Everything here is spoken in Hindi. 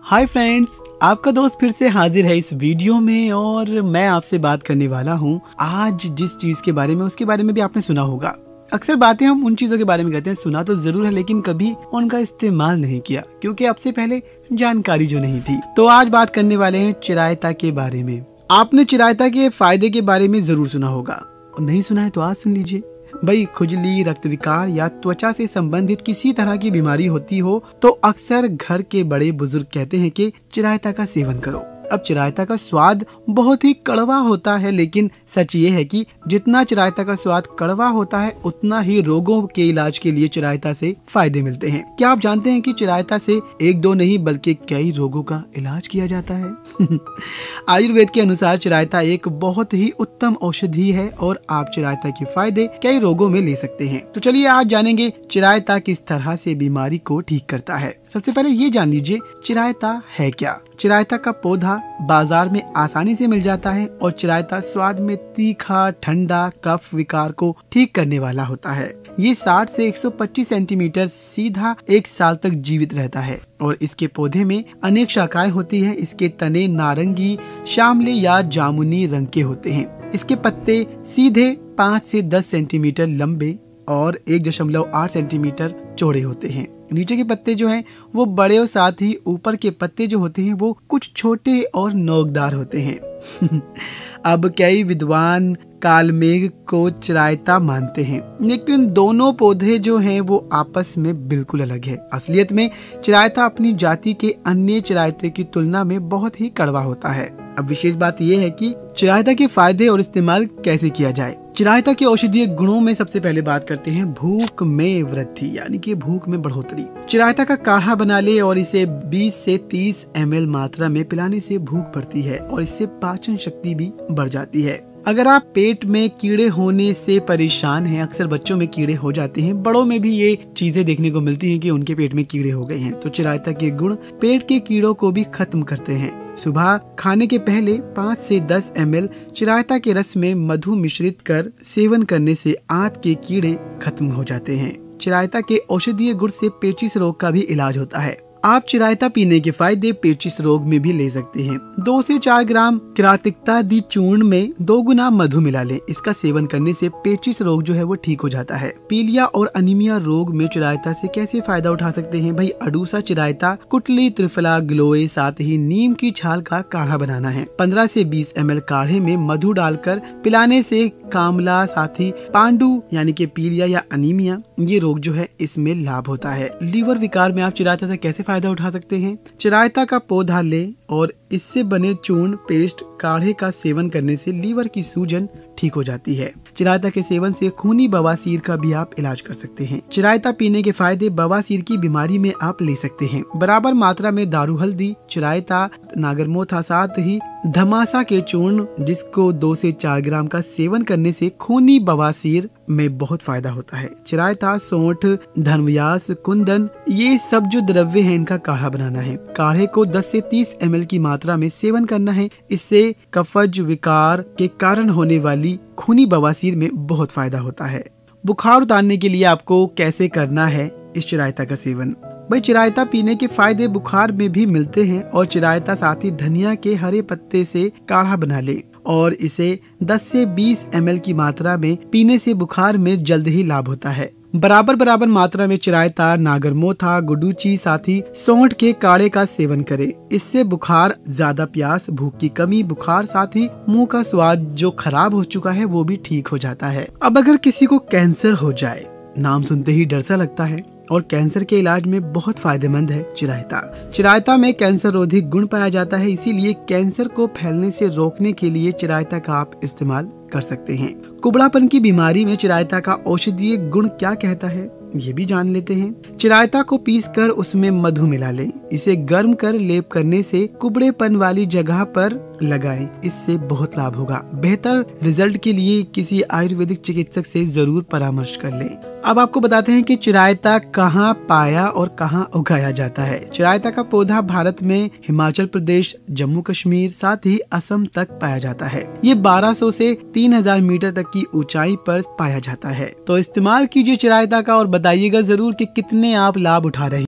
हाय फ्रेंड्स, आपका दोस्त फिर से हाजिर है इस वीडियो में और मैं आपसे बात करने वाला हूँ आज जिस चीज के बारे में उसके बारे में भी आपने सुना होगा। अक्सर बातें हम उन चीजों के बारे में कहते हैं, सुना तो जरूर है लेकिन कभी उनका इस्तेमाल नहीं किया क्योंकि आपसे पहले जानकारी जो नहीं थी। तो आज बात करने वाले हैं चिरायता के बारे में। आपने चिरायता के फायदे के बारे में जरूर सुना होगा, नहीं सुना है तो आज सुन लीजिए। भाई, खुजली, रक्त विकार या त्वचा से संबंधित किसी तरह की बीमारी होती हो तो अक्सर घर के बड़े बुजुर्ग कहते हैं कि चिरायता का सेवन करो। अब चिरायता का स्वाद बहुत ही कड़वा होता है, लेकिन सच ये है कि जितना चिरायता का स्वाद कड़वा होता है उतना ही रोगों के इलाज के लिए चिरायता से फायदे मिलते हैं। क्या आप जानते हैं कि चिरायता से एक दो नहीं बल्कि कई रोगों का इलाज किया जाता है। आयुर्वेद के अनुसार चिरायता एक बहुत ही उत्तम औषधि है और आप चिरायता के फायदे कई रोगों में ले सकते हैं। तो चलिए आज जानेंगे चिरायता किस तरह से बीमारी को ठीक करता है। सबसे पहले ये जान लीजिए चिरायता है क्या। चिरायता का पौधा बाजार में आसानी से मिल जाता है और चिरायता स्वाद में तीखा, ठंडा, कफ विकार को ठीक करने वाला होता है। ये 60 से 125 सेंटीमीटर सीधा 1 साल तक जीवित रहता है और इसके पौधे में अनेक शाखाएं होती हैं। इसके तने नारंगी, श्यामले या जामुनी रंग के होते हैं। इसके पत्ते सीधे 5 से 10 सेंटीमीटर लंबे और 1.8 सेंटीमीटर चौड़े होते हैं। नीचे के पत्ते जो हैं वो बड़े और साथ ही ऊपर के पत्ते जो होते हैं वो कुछ छोटे और नोकदार होते हैं। अब कई विद्वान कालमेघ को चिरायता मानते हैं, लेकिन दोनों पौधे जो हैं वो आपस में बिल्कुल अलग है। असलियत में चिरायता अपनी जाति के अन्य चिरायते की तुलना में बहुत ही कड़वा होता है। अब विशेष बात यह है कि चिरायता के फायदे और इस्तेमाल कैसे किया जाए। चिरायता के औषधीय गुणों में सबसे पहले बात करते हैं भूख में वृद्धि, यानी कि भूख में बढ़ोतरी। चिरायता का काढ़ा बना ले और इसे 20 से 30 ml मात्रा में पिलाने से भूख बढ़ती है और इससे पाचन शक्ति भी बढ़ जाती है। अगर आप पेट में कीड़े होने से परेशान हैं, अक्सर बच्चों में कीड़े हो जाते हैं, बड़ों में भी ये चीजें देखने को मिलती हैं कि उनके पेट में कीड़े हो गए हैं, तो चिरायता के गुण पेट के कीड़ों को भी खत्म करते हैं। सुबह खाने के पहले 5 से 10 ml चिरायता के रस में मधु मिश्रित कर सेवन करने से आंत के कीड़े खत्म हो जाते हैं। चिरायता के औषधीय गुण से पेचिश रोग का भी इलाज होता है। आप चिरायता पीने के फायदे पेचिश रोग में भी ले सकते हैं। 2 से 4 ग्राम किरातिकता चूर्ण में 2 गुना मधु मिला लें। इसका सेवन करने से पेचिश रोग जो है वो ठीक हो जाता है। पीलिया और अनीमिया रोग में चिरायता से कैसे फायदा उठा सकते हैं। भाई, अडूसा चिरायता, कुटली, त्रिफला, गिलोय साथ ही नीम की छाल का काढ़ा बनाना है। 15 से 20 ml काढ़े में मधु डालकर पिलाने से कामला, साथ ही पांडु यानी कि पीलिया या अनीमिया, ये रोग जो है इसमें लाभ होता है। लीवर विकार में आप चिरायता से कैसे फायदा उठा सकते हैं। चिरायता का पौधा ले और इससे बने चूर्ण पेस्ट काढ़े का सेवन करने से लीवर की सूजन ठीक हो जाती है। चिरायता के सेवन से खूनी बवासीर का भी आप इलाज कर सकते हैं। चिरायता पीने के फायदे बवासीर की बीमारी में आप ले सकते हैं। बराबर मात्रा में दारू हल्दी, चिरायता, नागरमोथा साथ ही धमासा के चूर्ण, जिसको 2 से 4 ग्राम का सेवन करने से खूनी बवासीर में बहुत फायदा होता है। चिरायता, सौंठ, धनव्यास, कुंदन, ये सब जो द्रव्य है इनका काढ़ा बनाना है। काढ़े को 10 से 30 ml की मात्रा में सेवन करना है। इससे कफज विकार के कारण होने वाली खूनी बवासीर में बहुत फायदा होता है। बुखार उतारने के लिए आपको कैसे करना है इस चिरायता का सेवन। भाई, चिरायता पीने के फायदे बुखार में भी मिलते हैं और चिरायता साथ ही धनिया के हरे पत्ते से काढ़ा बना ले और इसे 10 से 20 ml की मात्रा में पीने से बुखार में जल्द ही लाभ होता है। बराबर मात्रा में चिरायता, नागरमोथा, गुडूची साथ ही सौंठ के काढ़े का सेवन करें। इससे बुखार, ज्यादा प्यास, भूख की कमी, बुखार साथ ही मुंह का स्वाद जो खराब हो चुका है वो भी ठीक हो जाता है। अब अगर किसी को कैंसर हो जाए, नाम सुनते ही डर सा लगता है और कैंसर के इलाज में बहुत फायदेमंद है चिरायता। चिरायता में कैंसर रोधी गुण पाया जाता है, इसीलिए कैंसर को फैलने से रोकने के लिए चिरायता का आप इस्तेमाल कर सकते हैं। कुबड़ापन की बीमारी में चिरायता का औषधीय गुण क्या कहता है ये भी जान लेते हैं। चिरायता को पीसकर उसमें मधु मिला लें। इसे गर्म कर लेप करने से कुबड़ेपन वाली जगह पर लगाएं। इससे बहुत लाभ होगा। बेहतर रिजल्ट के लिए किसी आयुर्वेदिक चिकित्सक से जरूर परामर्श कर लें। अब आपको बताते हैं कि चिरायता कहाँ पाया और कहाँ उगाया जाता है। चिरायता का पौधा भारत में हिमाचल प्रदेश, जम्मू कश्मीर साथ ही असम तक पाया जाता है। ये 1200 से 3000 मीटर तक की ऊंचाई पर पाया जाता है। तो इस्तेमाल कीजिए चिरायता का और बताइएगा जरूर कि कितने आप लाभ उठा रहे हैं।